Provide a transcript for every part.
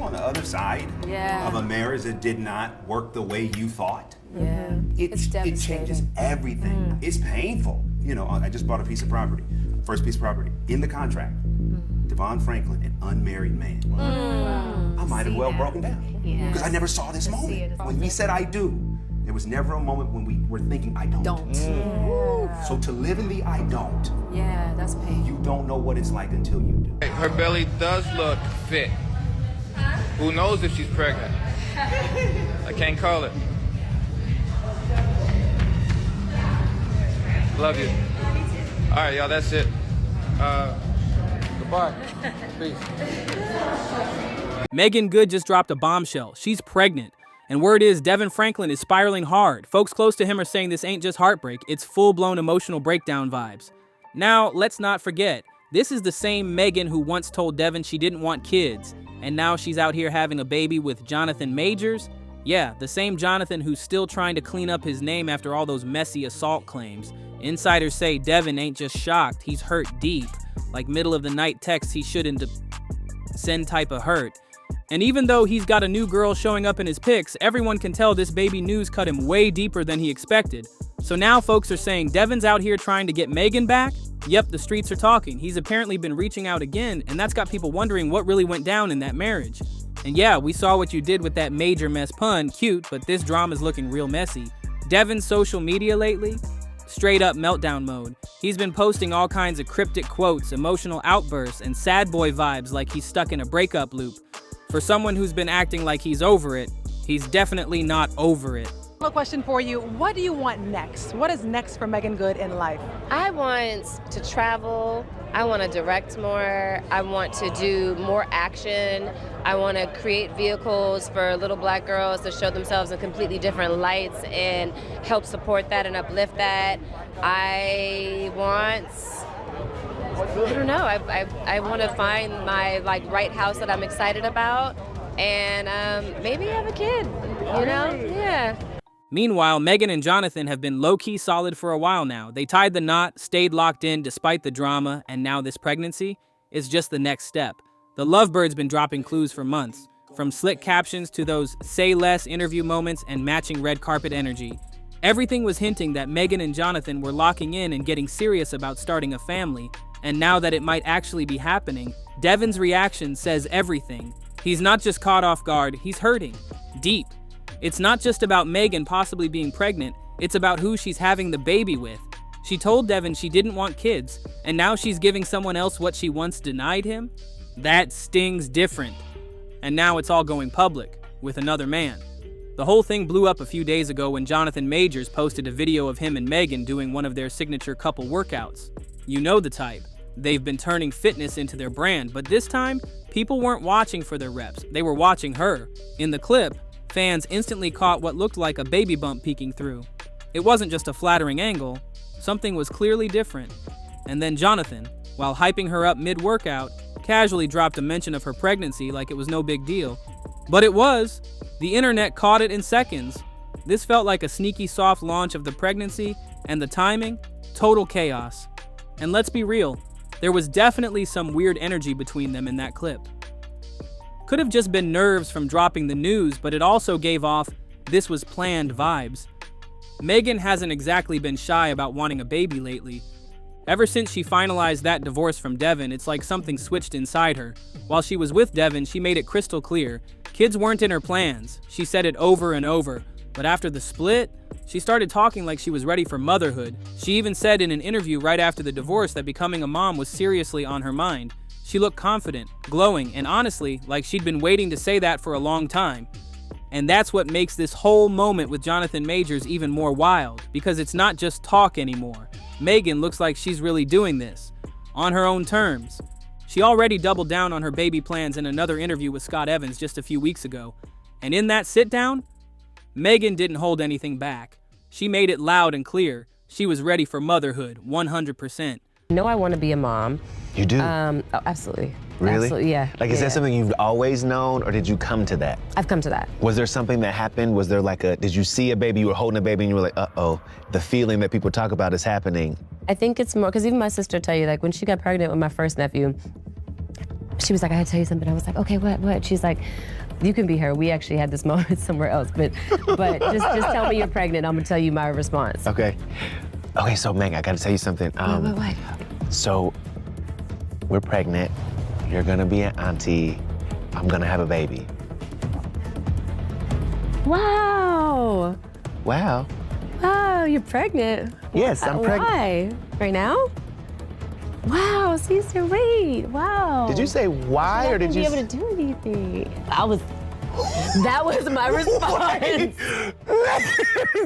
on the other side of a marriage that did not work the way you thought, It's devastating. it changes everything. It's painful. You know, I just bought a piece of property, first piece of property. In the contract, Devon Franklin, an unmarried man. I might have well broken down because I never saw this moment. When we said I do, there was never a moment when we were thinking I don't. So to live in the I don't, That's pain. you don't know what it's like until you do. Her belly does look fit. Who knows if she's pregnant? I can't call it. Love you. All right, y'all, that's it. Goodbye. Peace. Meagan Good just dropped a bombshell. She's pregnant. And word is Devon Franklin is spiraling hard. Folks close to him are saying this ain't just heartbreak, it's full-blown emotional breakdown vibes. Now, let's not forget, this is the same Meagan who once told Devon she didn't want kids, and now she's out here having a baby with Jonathan Majors? Yeah, the same Jonathan who's still trying to clean up his name after all those messy assault claims. Insiders say Devon ain't just shocked, he's hurt deep. Like middle of the night texts he shouldn't send type of hurt. And even though he's got a new girl showing up in his pics, everyone can tell this baby news cut him way deeper than he expected. So now folks are saying Devon's out here trying to get Meagan back? Yep, the streets are talking. He's apparently been reaching out again, and that's got people wondering what really went down in that marriage. And yeah, we saw what you did with that major mess pun, cute, but this drama's looking real messy. Devon's social media lately? Straight up meltdown mode. He's been posting all kinds of cryptic quotes, emotional outbursts, and sad boy vibes like he's stuck in a breakup loop. For someone who's been acting like he's over it, he's definitely not over it. A question for you. What do you want next? What is next for Meagan Good in life? I want to travel. I want to direct more. I want to do more action. I want to create vehicles for little black girls to show themselves in completely different lights and help support that and uplift that. I don't know. I want to find my right house that I'm excited about, and maybe have a kid. You know? Yeah. Meanwhile, Meagan and Jonathan have been low-key solid for a while now. They tied the knot, stayed locked in despite the drama, and now this pregnancy is just the next step. The Lovebird's been dropping clues for months, from slick captions to those say less interview moments and matching red carpet energy. Everything was hinting that Meagan and Jonathan were locking in and getting serious about starting a family, and now that it might actually be happening, Devon's reaction says everything. He's not just caught off guard, he's hurting. Deep. It's not just about Meagan possibly being pregnant, it's about who she's having the baby with. She told Devon she didn't want kids, and now she's giving someone else what she once denied him? That stings different. And now it's all going public, with another man. The whole thing blew up a few days ago when Jonathan Majors posted a video of him and Meagan doing one of their signature couple workouts. You know the type. They've been turning fitness into their brand, but this time, people weren't watching for their reps, they were watching her. In the clip, fans instantly caught what looked like a baby bump peeking through. It wasn't just a flattering angle, something was clearly different. And then Jonathan, while hyping her up mid-workout, casually dropped a mention of her pregnancy like it was no big deal. But it was. The internet caught it in seconds. This felt like a sneaky soft launch of the pregnancy, and the timing, total chaos. And let's be real, there was definitely some weird energy between them in that clip. Could have just been nerves from dropping the news, but it also gave off this was planned vibes. Meagan hasn't exactly been shy about wanting a baby lately. Ever since she finalized that divorce from Devon, it's like something switched inside her. While she was with Devon, she made it crystal clear. Kids weren't in her plans. She said it over and over. But after the split, she started talking like she was ready for motherhood. She even said in an interview right after the divorce that becoming a mom was seriously on her mind. She looked confident, glowing, and honestly, like she'd been waiting to say that for a long time. And that's what makes this whole moment with Jonathan Majors even more wild, because it's not just talk anymore. Meagan looks like she's really doing this, on her own terms. She already doubled down on her baby plans in another interview with Scott Evans just a few weeks ago. And in that sit-down, Meagan didn't hold anything back. She made it loud and clear. She was ready for motherhood, 100%. I know I want to be a mom. You do? Oh, absolutely. Really? Absolutely, yeah. Like, is yeah. that something you've always known, or did you come to that? I've come to that. Was there something that happened? Was there did you see a baby, you were holding a baby, and you were like, uh-oh, the feeling that people talk about is happening? I think it's more, because even my sister tell you, like, when she got pregnant with my first nephew, she was like, I had to tell you something. I was like, okay, what? She's like, you can be her. We actually had this moment somewhere else, but just tell me you're pregnant. I'm gonna tell you my response. Okay. Okay, so Meg, I gotta tell you something. What? So, we're pregnant. You're gonna be an auntie. I'm gonna have a baby. Wow. Wow. Wow, you're pregnant. Yes, I'm pregnant. Why? Right now? Wow, Caesar, wait, wow. Did you say why, or did you? I wouldn't be able to do anything. That was my response.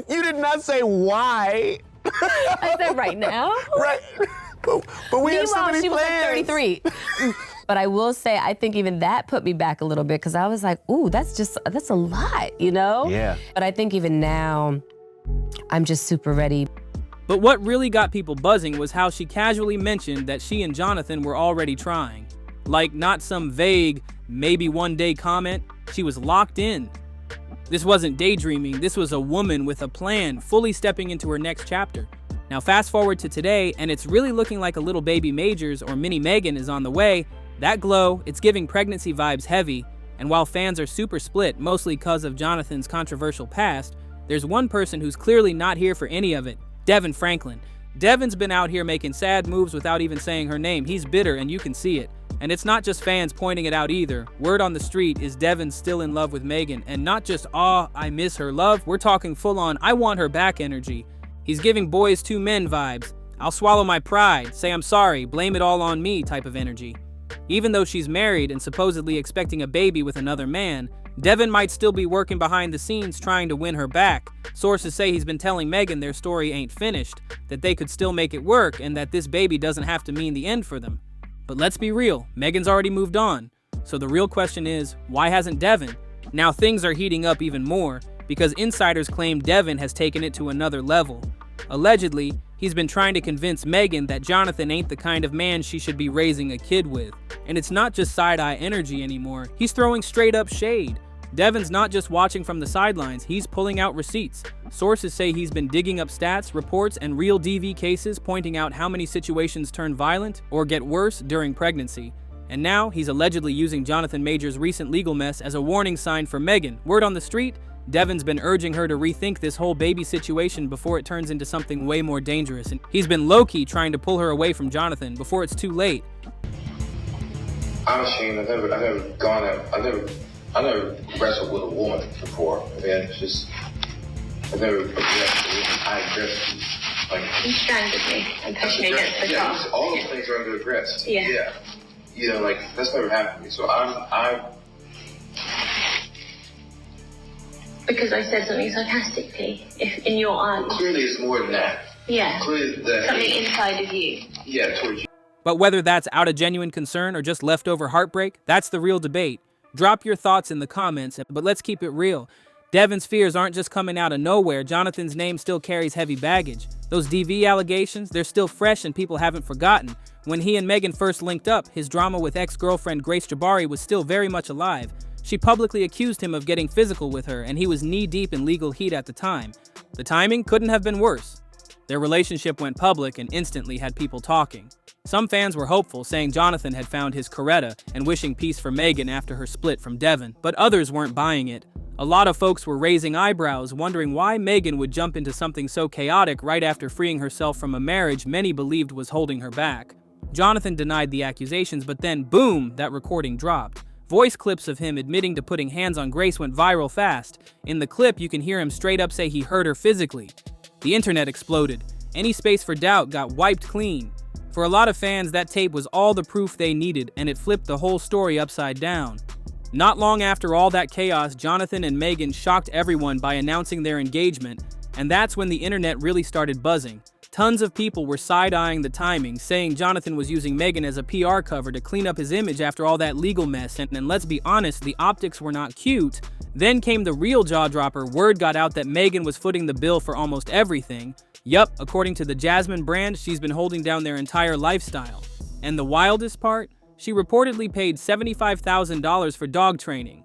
You did not say why. I said right now. Right. But we have so many she was plans. like 33. But I will say, I think even that put me back a little bit because I was like, ooh, that's a lot, you know? Yeah. But I think even now, I'm just super ready. But what really got people buzzing was how she casually mentioned that she and Jonathan were already trying. Like, not some vague, maybe one day comment. She was locked in. This wasn't daydreaming. This was a woman with a plan, fully stepping into her next chapter. Now fast forward to today, and it's really looking like a little baby Majors or mini Meagan is on the way. That glow, it's giving pregnancy vibes heavy. And while fans are super split, mostly because of Jonathan's controversial past, there's one person who's clearly not here for any of it. Devon Franklin. Devon's been out here making sad moves without even saying her name. He's bitter, and you can see it. And it's not just fans pointing it out either. Word on the street is Devon's still in love with Meagan, and not just, I miss her love. We're talking full-on, I want her back energy. He's giving boys to men vibes. I'll swallow my pride, say I'm sorry, blame it all on me type of energy. Even though she's married and supposedly expecting a baby with another man, Devon might still be working behind the scenes trying to win her back. Sources say he's been telling Meagan their story ain't finished, that they could still make it work, and that this baby doesn't have to mean the end for them. But let's be real, Meagan's already moved on. So the real question is, why hasn't Devon? Now things are heating up even more, because insiders claim Devon has taken it to another level. Allegedly, he's been trying to convince Meagan that Jonathan ain't the kind of man she should be raising a kid with. And it's not just side-eye energy anymore, he's throwing straight-up shade. Devon's not just watching from the sidelines, he's pulling out receipts. Sources say he's been digging up stats, reports, and real DV cases pointing out how many situations turn violent or get worse during pregnancy. And now, he's allegedly using Jonathan Majors' recent legal mess as a warning sign for Meagan. Word on the street, Devon's been urging her to rethink this whole baby situation before it turns into something way more dangerous. And he's been low-key trying to pull her away from Jonathan before it's too late. I'm ashamed. I've never wrestled with a woman before. I mean, it's just, I've never aggressed a woman. I aggressed. Like, You strangled me and pushed me against the car. Yeah, all those things are under aggressed. Yeah. You know, like, that's never happened to me. So I'm Because I said something sarcastically, if in your eyes. clearly it's more than that. Yeah. Clearly that. Something inside of you. Yeah, towards you. But whether that's out of genuine concern or just leftover heartbreak, that's the real debate. Drop your thoughts in the comments, but let's keep it real. Devon's fears aren't just coming out of nowhere. Jonathan's name still carries heavy baggage. Those DV allegations, they're still fresh and people haven't forgotten. When he and Meagan first linked up, his drama with ex-girlfriend Grace Jabari was still very much alive. She publicly accused him of getting physical with her, and he was knee-deep in legal heat at the time. The timing couldn't have been worse. Their relationship went public and instantly had people talking. Some fans were hopeful, saying Jonathan had found his Coretta and wishing peace for Meagan after her split from Devon, but others weren't buying it. A lot of folks were raising eyebrows, wondering why Meagan would jump into something so chaotic right after freeing herself from a marriage many believed was holding her back. Jonathan denied the accusations, but then, boom, that recording dropped. Voice clips of him admitting to putting hands on Grace went viral fast. In the clip, you can hear him straight up say he hurt her physically. The internet exploded. Any space for doubt got wiped clean. For a lot of fans, that tape was all the proof they needed, and it flipped the whole story upside down. Not long after all that chaos, Jonathan and Meagan shocked everyone by announcing their engagement, and that's when the internet really started buzzing. Tons of people were side-eyeing the timing, saying Jonathan was using Meagan as a PR cover to clean up his image after all that legal mess, and let's be honest, the optics were not cute. Then came the real jaw-dropper. Word got out that Meagan was footing the bill for almost everything. Yup, according to the Jasmine brand, she's been holding down their entire lifestyle. And the wildest part? She reportedly paid $75,000 for dog training.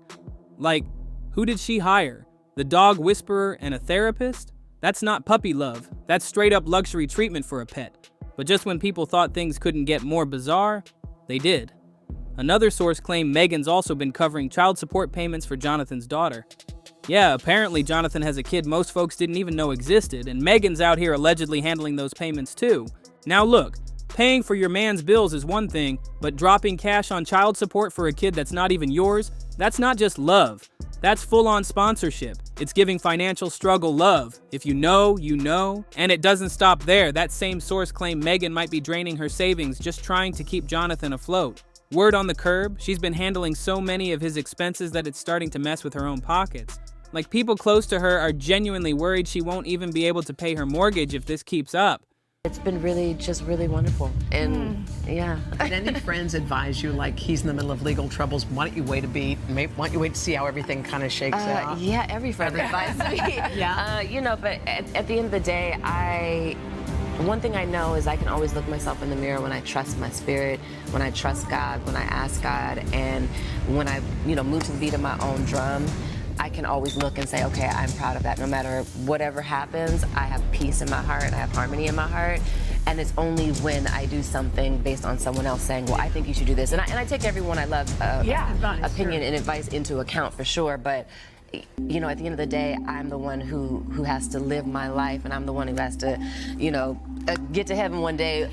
Like, who did she hire? The dog whisperer and a therapist? That's not puppy love. That's straight up luxury treatment for a pet. But just when people thought things couldn't get more bizarre, they did. Another source claimed Megan's also been covering child support payments for Jonathan's daughter. Yeah, apparently Jonathan has a kid most folks didn't even know existed, and Megan's out here allegedly handling those payments too. Now look, paying for your man's bills is one thing, but dropping cash on child support for a kid that's not even yours, that's not just love. That's full-on sponsorship. It's giving financial struggle love. If you know, you know. And it doesn't stop there. That same source claimed Megan might be draining her savings just trying to keep Jonathan afloat. Word on the curb, she's been handling so many of his expenses that it's starting to mess with her own pockets. Like, people close to her are genuinely worried she won't even be able to pay her mortgage if this keeps up. It's been just really wonderful. And yeah. Did any friends advise you, like, he's in the middle of legal troubles, why don't you wait a beat? Why don't you wait to see how everything kind of shakes out? Yeah, every friend advised me. Yeah. You know, but at the end of the day, one thing I know is I can always look myself in the mirror when I trust my spirit, when I trust God, when I ask God, and when I, move to the beat of my own drum. I can always look and say, okay, I'm proud of that. No matter whatever happens, I have peace in my heart, I have harmony in my heart. And it's only when I do something based on someone else saying, well, I think you should do this. And I take everyone I love opinion and advice into account for sure. But at the end of the day, I'm the one who has to live my life, and I'm the one who has to, get to heaven one day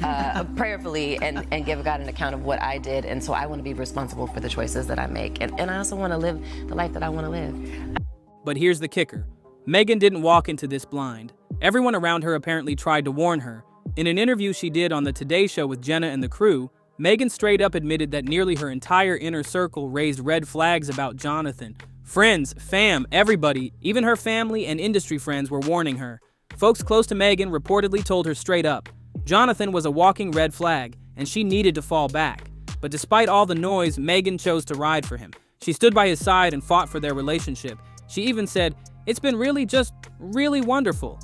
prayerfully and give God an account of what I did. And so I want to be responsible for the choices that I make. And I also want to live the life that I want to live. But here's the kicker. Megan didn't walk into this blind. Everyone around her apparently tried to warn her. In an interview she did on the Today Show with Jenna and the crew, Megan straight up admitted that nearly her entire inner circle raised red flags about Jonathan. Friends, fam, everybody, even her family and industry friends were warning her. Folks close to Megan reportedly told her straight up, Jonathan was a walking red flag, and she needed to fall back. But despite all the noise, Megan chose to ride for him. She stood by his side and fought for their relationship. She even said, it's been really wonderful.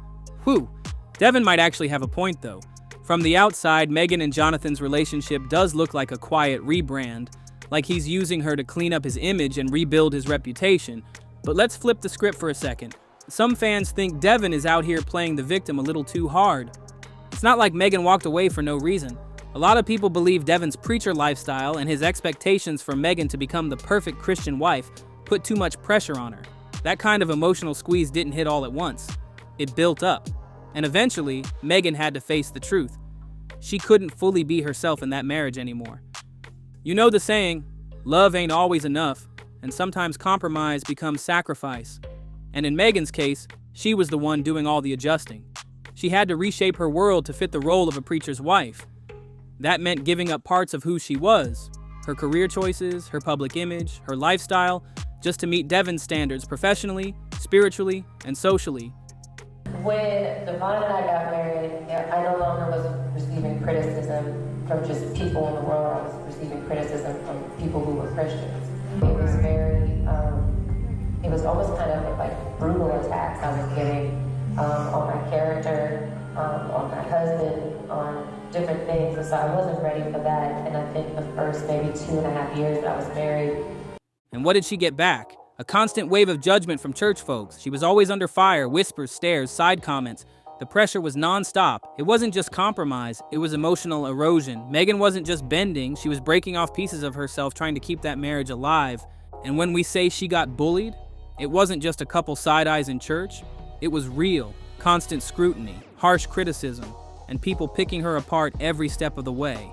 Whew. Devon might actually have a point though. From the outside, Megan and Jonathan's relationship does look like a quiet rebrand, like he's using her to clean up his image and rebuild his reputation. But let's flip the script for a second. Some fans think Devon is out here playing the victim a little too hard. It's not like Megan walked away for no reason. A lot of people believe Devon's preacher lifestyle and his expectations for Megan to become the perfect Christian wife put too much pressure on her. That kind of emotional squeeze didn't hit all at once. It built up. And eventually, Megan had to face the truth. She couldn't fully be herself in that marriage anymore. You know the saying, love ain't always enough, and sometimes compromise becomes sacrifice. And in Megan's case, she was the one doing all the adjusting. She had to reshape her world to fit the role of a preacher's wife. That meant giving up parts of who she was, her career choices, her public image, her lifestyle, just to meet Devon's standards professionally, spiritually, and socially. When Devon and I got married, I no longer was receiving criticism from just people in the world. I was receiving criticism from people who were Christians. It was almost kind of like brutal attacks I was getting on my character, on my husband, on different things. And so I wasn't ready for that. And I think the first maybe 2.5 years that I was married. And what did she get back? A constant wave of judgment from church folks. She was always under fire, whispers, stares, side comments. The pressure was nonstop. It wasn't just compromise, it was emotional erosion. Megan wasn't just bending, she was breaking off pieces of herself trying to keep that marriage alive. And when we say she got bullied, it wasn't just a couple side eyes in church. It was real, constant scrutiny, harsh criticism, and people picking her apart every step of the way.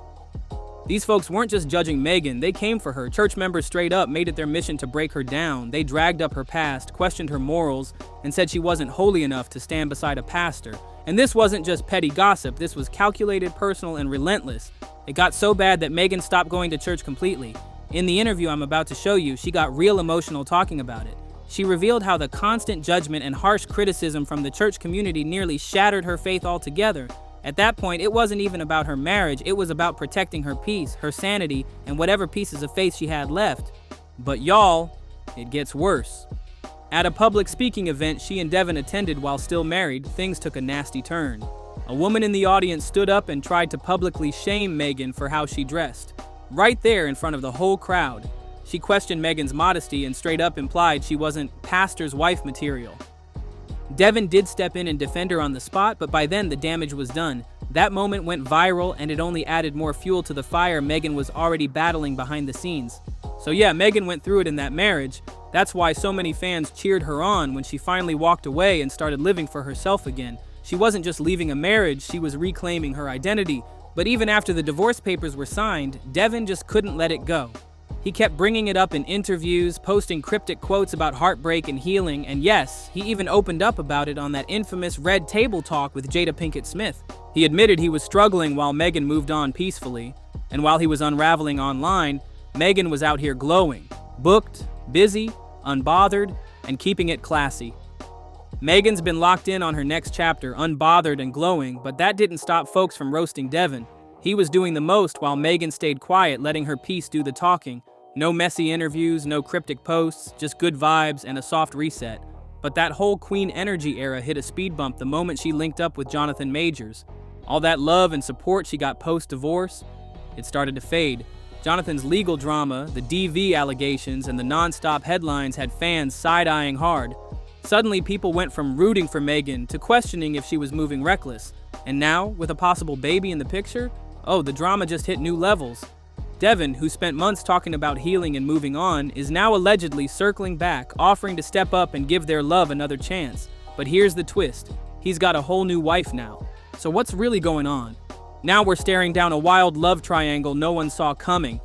These folks weren't just judging Megan, they came for her. Church members straight up made it their mission to break her down. They dragged up her past, questioned her morals, and said she wasn't holy enough to stand beside a pastor. And this wasn't just petty gossip, this was calculated, personal, and relentless. It got so bad that Megan stopped going to church completely. In the interview I'm about to show you, she got real emotional talking about it. She revealed how the constant judgment and harsh criticism from the church community nearly shattered her faith altogether. At that point, it wasn't even about her marriage, it was about protecting her peace, her sanity, and whatever pieces of faith she had left. But y'all, it gets worse. At a public speaking event she and Devon attended while still married, things took a nasty turn. A woman in the audience stood up and tried to publicly shame Megan for how she dressed. Right there in front of the whole crowd. She questioned Megan's modesty and straight up implied she wasn't pastor's wife material. Devon did step in and defend her on the spot, but by then the damage was done. That moment went viral, and it only added more fuel to the fire Meagan was already battling behind the scenes. So yeah, Meagan went through it in that marriage. That's why so many fans cheered her on when she finally walked away and started living for herself again. She wasn't just leaving a marriage, she was reclaiming her identity. But even after the divorce papers were signed, Devon just couldn't let it go. He kept bringing it up in interviews, posting cryptic quotes about heartbreak and healing, and yes, he even opened up about it on that infamous Red Table Talk with Jada Pinkett Smith. He admitted he was struggling while Meagan moved on peacefully, and while he was unraveling online, Meagan was out here glowing, booked, busy, unbothered, and keeping it classy. Meagan's been locked in on her next chapter, unbothered and glowing, but that didn't stop folks from roasting Devon. He was doing the most while Meagan stayed quiet, letting her piece do the talking. No messy interviews, no cryptic posts, just good vibes and a soft reset. But that whole Queen Energy era hit a speed bump the moment she linked up with Jonathan Majors. All that love and support she got post-divorce, it started to fade. Jonathan's legal drama, the DV allegations, and the non-stop headlines had fans side-eyeing hard. Suddenly, people went from rooting for Meagan to questioning if she was moving reckless. And now, with a possible baby in the picture, oh, the drama just hit new levels. Devon, who spent months talking about healing and moving on, is now allegedly circling back, offering to step up and give their love another chance. But here's the twist. He's got a whole new wife now. So what's really going on? Now we're staring down a wild love triangle no one saw coming.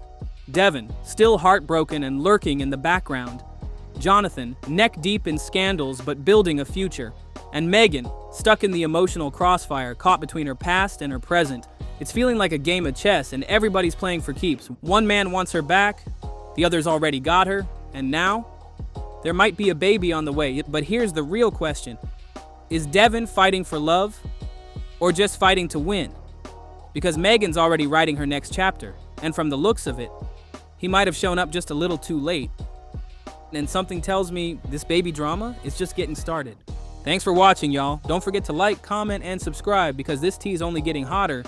Devon, still heartbroken and lurking in the background. Jonathan, neck deep in scandals but building a future. And Meagan, stuck in the emotional crossfire, caught between her past and her present. It's feeling like a game of chess and everybody's playing for keeps. One man wants her back, the other's already got her, and now? There might be a baby on the way, but here's the real question. Is Devon fighting for love or just fighting to win? Because Meagan's already writing her next chapter, and from the looks of it, he might have shown up just a little too late. And something tells me this baby drama is just getting started. Thanks for watching, y'all. Don't forget to like, comment, and subscribe because this tea's only getting hotter